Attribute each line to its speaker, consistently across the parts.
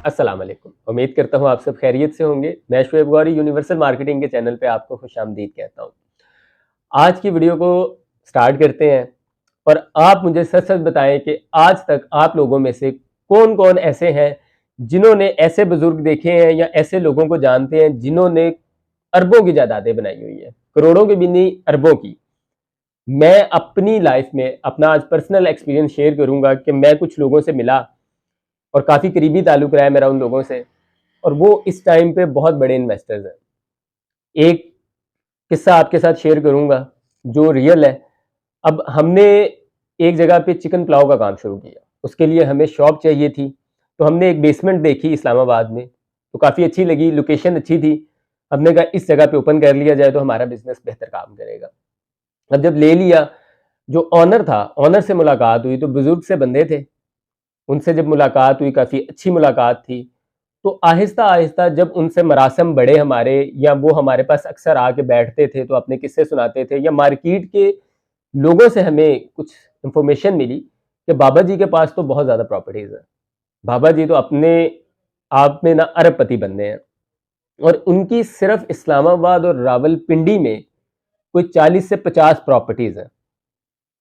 Speaker 1: अस्सलाम वालेकुम। उम्मीद करता हूँ आप सब खैरियत से होंगे। मैं शुएब गौरी यूनिवर्सल मार्केटिंग के चैनल पे आपको खुशामदीद कहता हूँ। आज की वीडियो को स्टार्ट करते हैं और आप मुझे सच-सच बताएँ कि आज तक आप लोगों में से कौन-कौन ऐसे हैं जिन्होंने ऐसे बुजुर्ग देखे हैं या ऐसे लोगों को जानते हैं जिन्होंने अरबों की जायदादें बनाई हुई हैं, करोड़ों की भी नहीं अरबों की। मैं अपनी लाइफ में अपना आज पर्सनल एक्सपीरियंस शेयर करूँगा कि मैं कुछ लोगों से मिला और काफ़ी करीबी ताल्लुक रहा है मेरा उन लोगों से और वो इस टाइम पे बहुत बड़े इन्वेस्टर्स हैं। एक किस्सा आपके साथ शेयर करूँगा जो रियल है। अब हमने एक जगह पे चिकन पुलाव का काम शुरू किया। उसके लिए हमें शॉप चाहिए थी, तो हमने एक बेसमेंट देखी इस्लामाबाद में, तो काफ़ी अच्छी लगी, लोकेशन अच्छी थी। हमने कहा इस जगह पे ओपन कर लिया जाए तो हमारा बिज़नेस बेहतर काम करेगा। अब जब ले लिया, जो ओनर था, ओनर से मुलाकात हुई तो बुज़ुर्ग से बंदे थे। उनसे जब मुलाकात हुई, काफ़ी अच्छी मुलाकात थी। तो आहिस्ता-आहिस्ता जब उनसे मरासम बढ़े हमारे या वो हमारे पास अक्सर आके बैठते थे तो अपने किस्से सुनाते थे या मार्केट के लोगों से हमें कुछ इन्फॉर्मेशन मिली कि बाबा जी के पास तो बहुत ज़्यादा प्रॉपर्टीज़ हैं। बाबा जी तो अपने आप में ना अरबपति बंदे हैं और उनकी सिर्फ इस्लामाबाद और रावलपिंडी में कोई 40 से 50 प्रॉपर्टीज़ हैं।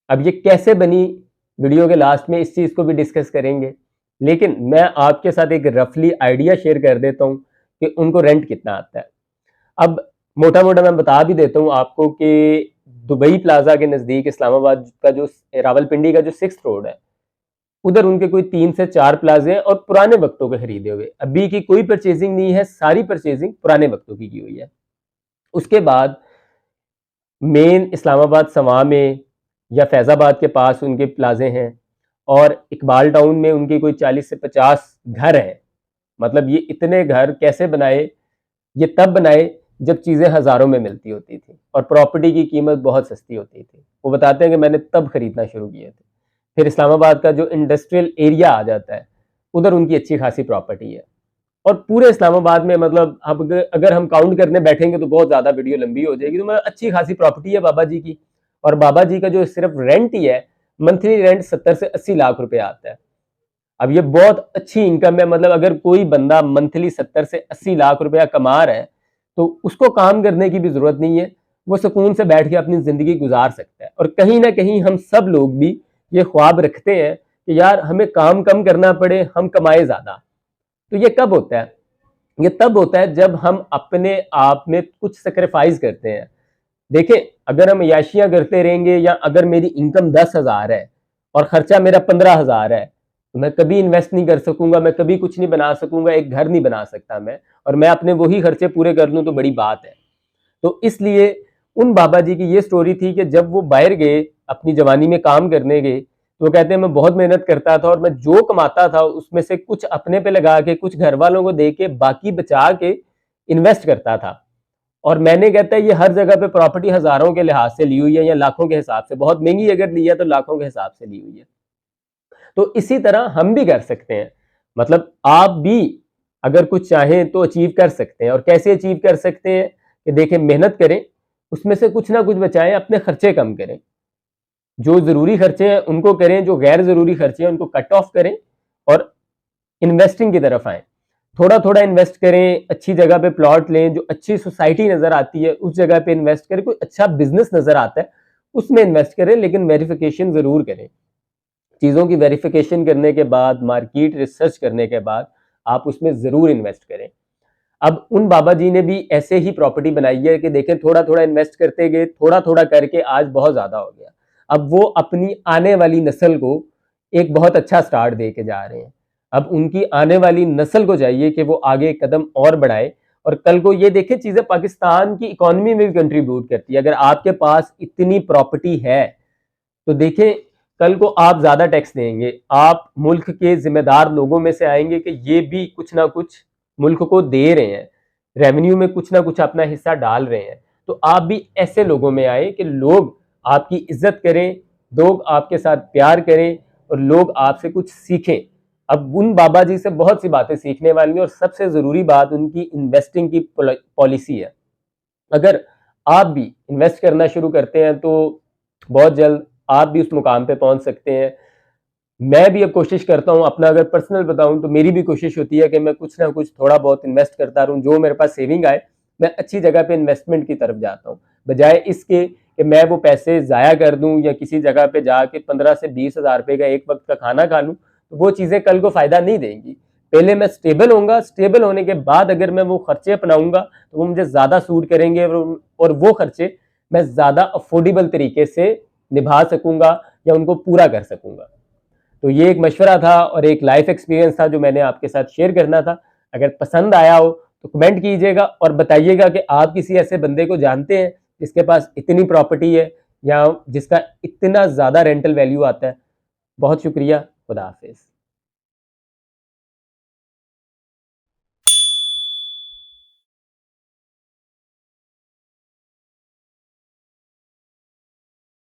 Speaker 1: अब ये कैसे बनी, वीडियो के लास्ट में इस चीज़ को भी डिस्कस करेंगे। लेकिन मैं आपके साथ एक रफली आइडिया शेयर कर देता हूँ कि उनको रेंट कितना आता है। अब मोटा-मोटा मैं बता भी देता हूँ आपको कि दुबई प्लाज़ा के नज़दीक इस्लामाबाद का जो रावलपिंडी का जो 6th रोड है, उधर उनके कोई 3 से 4 प्लाज़े हैं और पुराने वक़्तों के खरीदे हुए। अभी की कोई परचेज़िंग नहीं है, सारी परचेज़िंग पुराने वक़्तों की हुई है। उसके बाद मेन इस्लामाबाद सवा में या फैज़ाबाद के पास उनके प्लाज़े हैं और इकबाल टाउन में उनके कोई 40 से 50 घर हैं। मतलब ये इतने घर कैसे बनाए? ये तब बनाए जब चीज़ें हज़ारों में मिलती होती थी और प्रॉपर्टी की कीमत बहुत सस्ती होती थी। वो बताते हैं कि मैंने तब खरीदना शुरू किए थे। फिर इस्लामाबाद का जो इंडस्ट्रियल एरिया आ जाता है, उधर उनकी अच्छी खासी प्रॉपर्टी है। और पूरे इस्लामाबाद में मतलब अब अगर हम काउंट करने बैठेंगे तो बहुत ज़्यादा वीडियो लंबी हो जाएगी। तो मैं अच्छी खासी प्रॉपर्टी है बाबा जी की और बाबा जी का जो सिर्फ रेंट ही है, मंथली रेंट 70 से 80 लाख रुपए आता है। अब ये बहुत अच्छी इनकम है, मतलब अगर कोई बंदा मंथली 70 से 80 लाख रुपया कमा रहा है, तो उसको काम करने की भी ज़रूरत नहीं है। वो सुकून से बैठ के अपनी ज़िंदगी गुजार सकता है। और कहीं न कहीं हम सब लोग भी ये ख्वाब रखते हैं कि यार हमें काम कम करना पड़े, हम कमाएँ ज़्यादा। तो ये कब होता है? ये तब होता है जब हम अपने आप में कुछ सैक्रिफाइस करते हैं। देखें, अगर हम अय्याशियाँ करते रहेंगे या अगर मेरी इनकम 10,000 है और खर्चा मेरा 15,000 है, तो मैं कभी इन्वेस्ट नहीं कर सकूँगा, मैं कभी कुछ नहीं बना सकूँगा, एक घर नहीं बना सकता मैं और मैं अपने वही खर्चे पूरे कर लूँ तो बड़ी बात है। तो इसलिए उन बाबा जी की ये स्टोरी थी कि जब वो बाहर गए, अपनी जवानी में काम करने गए, तो वो कहते हैं मैं बहुत मेहनत करता था और मैं जो कमाता था उसमें से कुछ अपने पे लगा के, कुछ घर वालों को दे के, बाकी बचा के इन्वेस्ट करता था। और मैंने कहता है ये हर जगह पे प्रॉपर्टी हज़ारों के लिहाज से ली हुई है या लाखों के हिसाब से, बहुत महँगी अगर ली है तो लाखों के हिसाब से ली हुई है। तो इसी तरह हम भी कर सकते हैं। मतलब आप भी अगर कुछ चाहें तो अचीव कर सकते हैं। और कैसे अचीव कर सकते हैं कि देखें, मेहनत करें, उसमें से कुछ ना कुछ बचाएँ, अपने खर्चे कम करें। जो ज़रूरी खर्चे हैं उनको करें, जो गैर ज़रूरी खर्चे हैं उनको कट ऑफ करें और इन्वेस्टिंग की तरफ आएँ। थोड़ा-थोड़ा इन्वेस्ट करें, अच्छी जगह पे प्लॉट लें, जो अच्छी सोसाइटी नज़र आती है उस जगह पे इन्वेस्ट करें, कोई अच्छा बिज़नेस नज़र आता है उसमें इन्वेस्ट करें, लेकिन वेरिफिकेशन ज़रूर करें। चीज़ों की वेरिफिकेशन करने के बाद, मार्केट रिसर्च करने के बाद आप उसमें ज़रूर इन्वेस्ट करें। अब उन बाबा जी ने भी ऐसे ही प्रॉपर्टी बनाई है कि देखें, थोड़ा-थोड़ा इन्वेस्ट करते गए, थोड़ा-थोड़ा करके आज बहुत ज़्यादा हो गया। अब वो अपनी आने वाली नस्ल को एक बहुत अच्छा स्टार्ट दे के जा रहे हैं। अब उनकी आने वाली नस्ल को चाहिए कि वो आगे कदम और बढ़ाए और कल को ये देखें, चीज़ें पाकिस्तान की इकोनॉमी में भी कंट्रीब्यूट करती है। अगर आपके पास इतनी प्रॉपर्टी है, तो देखें, कल को आप ज़्यादा टैक्स देंगे, आप मुल्क के ज़िम्मेदार लोगों में से आएँगे कि ये भी कुछ ना कुछ मुल्क को दे रहे हैं, रेवेन्यू में कुछ ना कुछ अपना हिस्सा डाल रहे हैं। तो आप भी ऐसे लोगों में आएँ कि लोग आपकी इज़्ज़त करें, लोग आपके साथ प्यार करें और लोग आपसे कुछ सीखें। अब उन बाबा जी से बहुत सी बातें सीखने वाली हैं और सबसे ज़रूरी बात उनकी इन्वेस्टिंग की पॉलिसी है। अगर आप भी इन्वेस्ट करना शुरू करते हैं तो बहुत जल्द आप भी उस मुकाम पे पहुंच सकते हैं। मैं भी अब कोशिश करता हूँ, अपना अगर पर्सनल बताऊँ तो मेरी भी कोशिश होती है कि मैं कुछ ना कुछ थोड़ा बहुत इन्वेस्ट करता रहूँ, जो मेरे पास सेविंग आए मैं अच्छी जगह पे इन्वेस्टमेंट की तरफ जाता हूँ, बजाय इसके कि मैं वो पैसे ज़ाया कर दूँ या किसी जगह पे जाके 15 से 20 हज़ार रुपए का एक वक्त का खाना खा लूँ, तो वो चीज़ें कल को फ़ायदा नहीं देंगी। पहले मैं स्टेबल होऊँगा, स्टेबल होने के बाद अगर मैं वो खर्चे अपनाऊँगा तो वो मुझे ज़्यादा सूट करेंगे और वो खर्चे मैं ज़्यादा अफोर्डेबल तरीके से निभा सकूँगा या उनको पूरा कर सकूँगा। तो ये एक मशवरा था और एक लाइफ एक्सपीरियंस था जो मैंने आपके साथ शेयर करना था। अगर पसंद आया हो तो कमेंट कीजिएगा और बताइएगा कि आप किसी ऐसे बंदे को जानते हैं जिसके पास इतनी प्रॉपर्टी है या जिसका इतना ज़्यादा रेंटल वैल्यू आता है। बहुत शुक्रिया, खुदा हाफ़िज़।